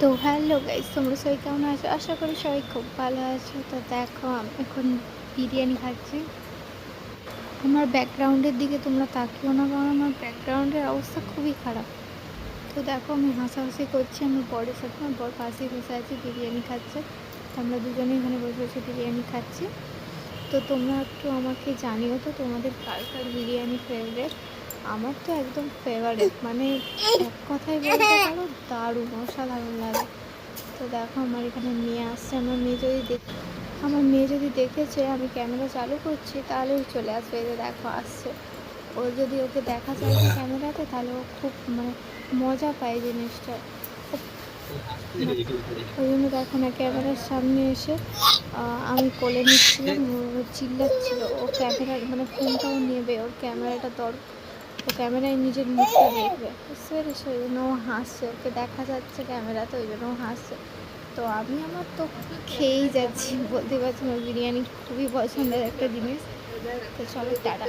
তো hello guys, তোমরা সবাই কেমন আছো? আশা করি সবাই খুব ভালো আছো। তো দেখো আমি এখন বিরিয়ানি খাচ্ছি। আমার ব্যাকগ্রাউন্ডের দিকে তোমরা তাকিও না, কারণ আমার ব্যাকগ্রাউন্ডের অবস্থা খুবই খারাপ। তো দেখো আমি হাসাহাসি করছি আমার বরের সাথে, আমার বর পাশেই বসে আছে, বিরিয়ানি খাচ্ছে। তো আমরা দুজনেই এখানে বসে বসে বিরিয়ানি খাচ্ছি। তো তোমরা একটু আমাকে জানিও তো তোমাদের কার কার বিরিয়ানি ফেভারেট। আমার তো একদম ফেভারিট, মানে এক কথায় বলতে পারো দারুণ অসাধারণ লাগে। তো দেখো আমার এখানে মেয়ে আসছে, আমার মেয়ে যদি দেখেছে আমি ক্যামেরা চালু করছি তাহলে ও চলে আসবে। এই যে দেখো আসছে। ও যদি ওকে দেখা যায় যে ক্যামেরাতে, তাহলে ও খুব মানে মজা পায় জিনিসটা। ওই জন্য দেখো না ক্যামেরার সামনে এসে আমি কোলে নিচ্ছিলাম, ও চিল্লাচ্ছিল। ও ক্যামেরার মানে ফোনটাও নেবে, ওর ক্যামেরাটা ও ক্যামেরায় নিজের মুখটা দেখবে, বুঝতে পেরেছো? ওই জন্য ও হাসছে, ওকে দেখা যাচ্ছে ক্যামেরাতে, ওই জন্য ও হাসছে। তো আমি আমার তো খেয়েই যাচ্ছি, বলতে পারছি আমার বিরিয়ানি খুবই পছন্দের একটা জিনিস। তো চলো টাটা।